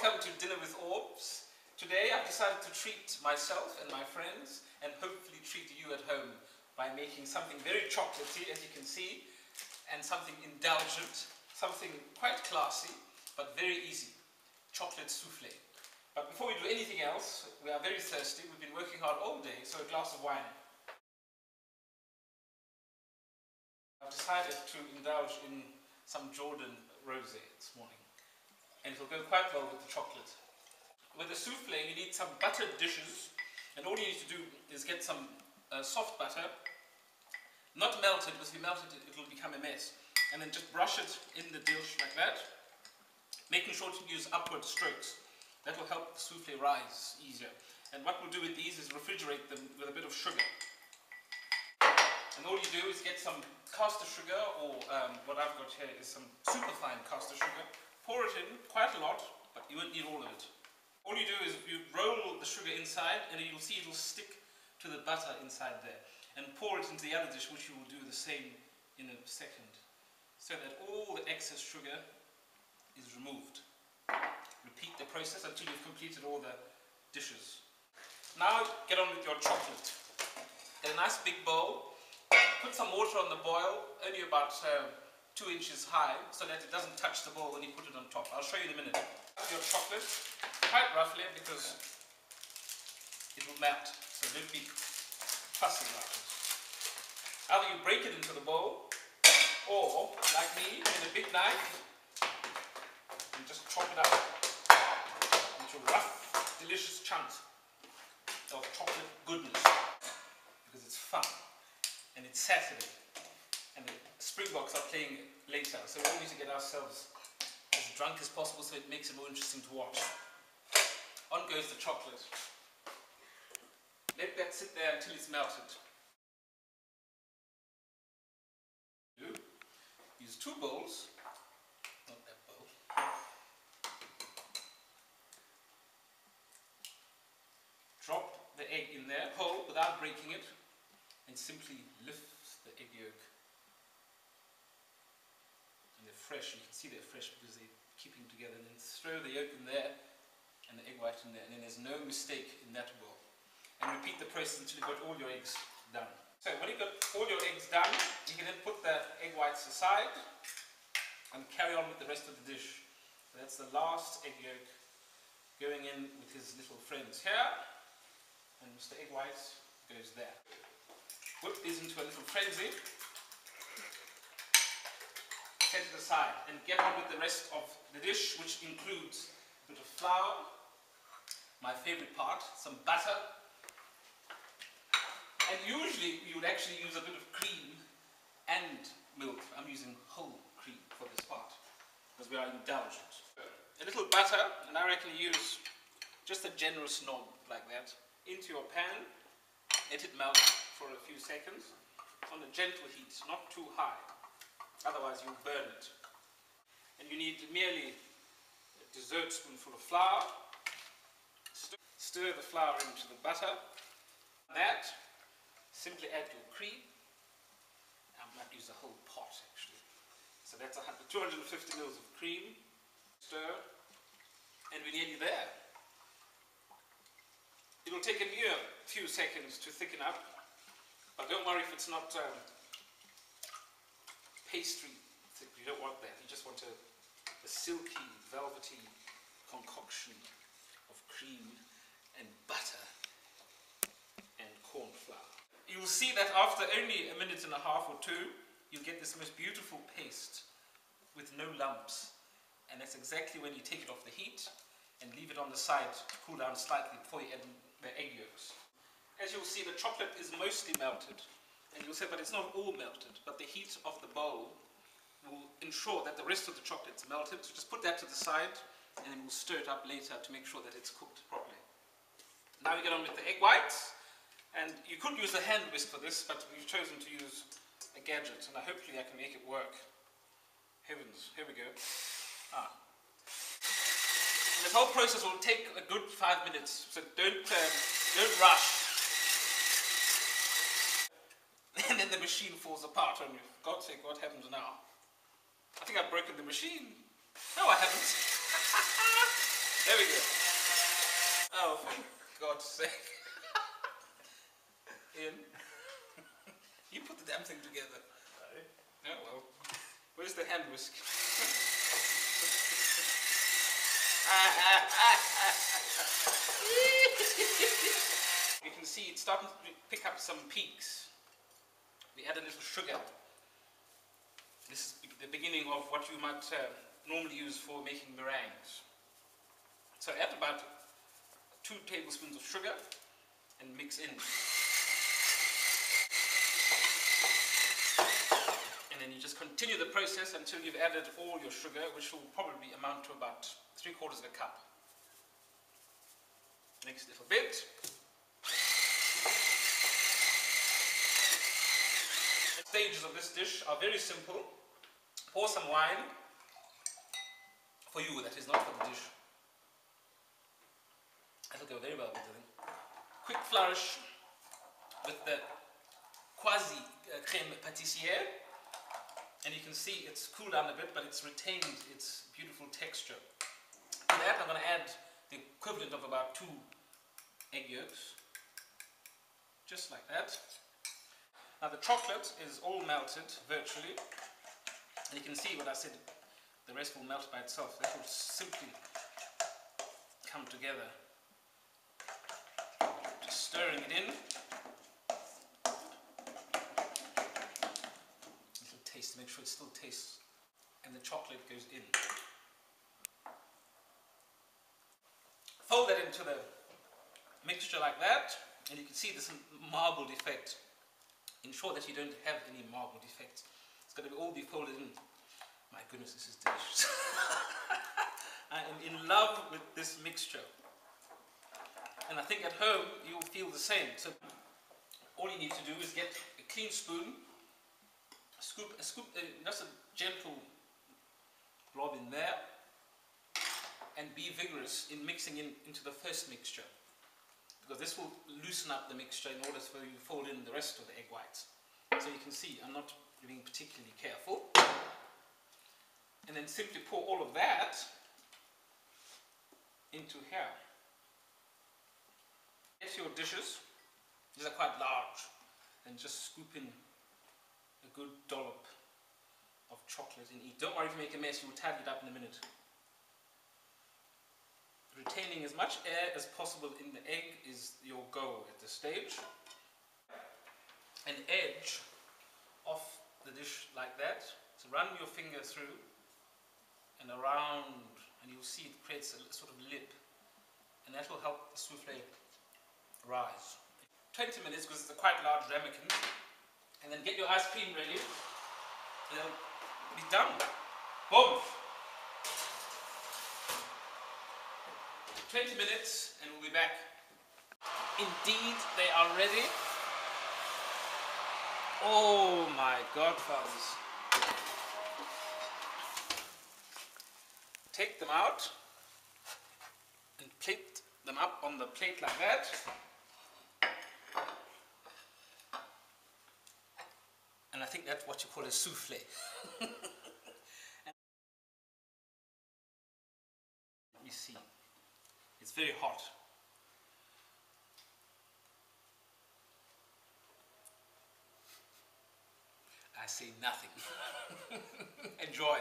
welcome to Dinner with Aubs. Today I've decided to treat myself and my friends and hopefully treat you at home by making something very chocolatey, as you can see, and something indulgent, something quite classy but very easy. Chocolate soufflé. But before we do anything else, we are very thirsty. We've been working hard all day, so a glass of wine. I've decided to indulge in some Jordan rosé this morning, and it'll go quite well with the chocolate. With the soufflé, you need some buttered dishes, and all you need to do is get some soft butter, not melted, because if you melt it, it'll become a mess, and then just brush it in the dish like that, making sure to use upward strokes. That will help the soufflé rise easier. And what we'll do with these is refrigerate them with a bit of sugar. And all you do is get some caster sugar, or what I've got here is some superfine caster sugar. Pour it in, quite a lot, but you won't need all of it. All you do is you roll the sugar inside, and you'll see it'll stick to the butter inside there. And pour it into the other dish, which you will do the same in a second, so that all the excess sugar is removed. Repeat the process until you've completed all the dishes. Now get on with your chocolate. In a nice big bowl, put some water on the boil, only about 2 inches high, so that it doesn't touch the bowl when you put it on top. I'll show you in a minute. Your chocolate, quite roughly, because it will melt, so don't be fussy about it. Either you break it into the bowl, or, like me, with a big knife, and just chop it up into rough, delicious chunks of chocolate goodness, because it's fun, and it's Saturday, and the Springboks are playing later, so we all need to get ourselves as drunk as possible so it makes it more interesting to watch. On goes the chocolate. Let that sit there until it's melted. Use 2 bowls, not that bowl. Drop the egg in there, whole, without breaking it, and simply lift the egg yolk. And they're fresh, you can see they're fresh because they're keeping together, and then throw the yolk in there, and the egg white in there, and then there's no mistake in that bowl. And repeat the process until you've got all your eggs done. So when you've got all your eggs done, you can then put the egg whites aside and carry on with the rest of the dish. So that's the last egg yolk going in with his little friends here, and Mr. Egg White goes there. Whip these into a little frenzy, set it aside, and get on with the rest of the dish, which includes a bit of flour, my favorite part, some butter, and usually you would actually use a bit of cream and milk. I'm using whole cream for this part, because we are indulgent. A little butter, and I reckon you use just a generous knob like that, into your pan, let it melt for a few seconds, on a gentle heat, not too high, otherwise you'll burn it. And you need merely a dessert spoonful of flour. Stir the flour into the butter. That, simply add your cream. I might use the whole pot actually. So that's 250 ml of cream. Stir, and we're nearly there. It'll take a mere few seconds to thicken up, but don't worry if it's not pastry thick. You don't want that. You just want a silky, velvety concoction of cream and butter and corn flour. You will see that after only a minute and a half or 2, you'll get this most beautiful paste with no lumps. And that's exactly when you take it off the heat and leave it on the side to cool down slightly before you add the egg yolks. As you'll see, the chocolate is mostly melted. And you'll say, but it's not all melted. But the heat of the bowl will ensure that the rest of the chocolate's melted. So just put that to the side, and then we'll stir it up later to make sure that it's cooked properly. Now we get on with the egg whites. And you could use a hand whisk for this, but we've chosen to use a gadget, and hopefully I can make it work. Heavens, here we go. And this whole process will take a good 5 minutes, so don't rush. And then the machine falls apart on you. For God's sake, what happens now? I think I've broken the machine. No, I haven't. There we go. Oh, for God's sake. Ian, you put the damn thing together. Oh, well. Where's the hand whisk? You can see it's starting to pick up some peaks. We add a little sugar. This is the beginning of what you might normally use for making meringues. So add about 2 tablespoons of sugar and mix in. And then you just continue the process until you've added all your sugar, which will probably amount to about 3/4 of a cup. Next little bit. The stages of this dish are very simple. Pour some wine. For you, that is not for the dish. That'll go very well with the thing. Quick flourish with the quasi crème pâtissière. And you can see it's cooled down a bit, but it's retained its beautiful texture. To that, I'm going to add the equivalent of about 2 egg yolks. Just like that. Now the chocolate is all melted, virtually. And you can see what I said, the rest will melt by itself. That will simply come together. Just stirring it in. To make sure it still tastes, and the chocolate goes in. Fold that into the mixture like that, and you can see this marbled effect. Ensure that you don't have any marbled effects. It's got to all be folded in. My goodness, this is delicious. I am in love with this mixture, and I think at home you'll feel the same. So all you need to do is get a clean spoon. Scoop, just a gentle blob in there, and be vigorous in mixing into the first mixture, because this will loosen up the mixture in order for you to fold in the rest of the egg whites. So you can see I'm not being particularly careful. And then simply pour all of that into here. Get your dishes, these are quite large, and just scoop in a good dollop of chocolate in each. Don't worry if you make a mess, you will tidy it up in a minute. Retaining as much air as possible in the egg is your goal at this stage. An edge off the dish like that. So run your finger through and around, and you'll see it creates a sort of lip, and that will help the souffle rise. 20 minutes, because it's a quite large ramekin. And then get your ice cream ready, and it'll be done. Boom! 20 minutes, and we'll be back. Indeed, they are ready. Oh my godfathers. Take them out, and plate them up on the plate like that. And I think that's what you call a souffle. You see, it's very hot. I say nothing. Enjoy.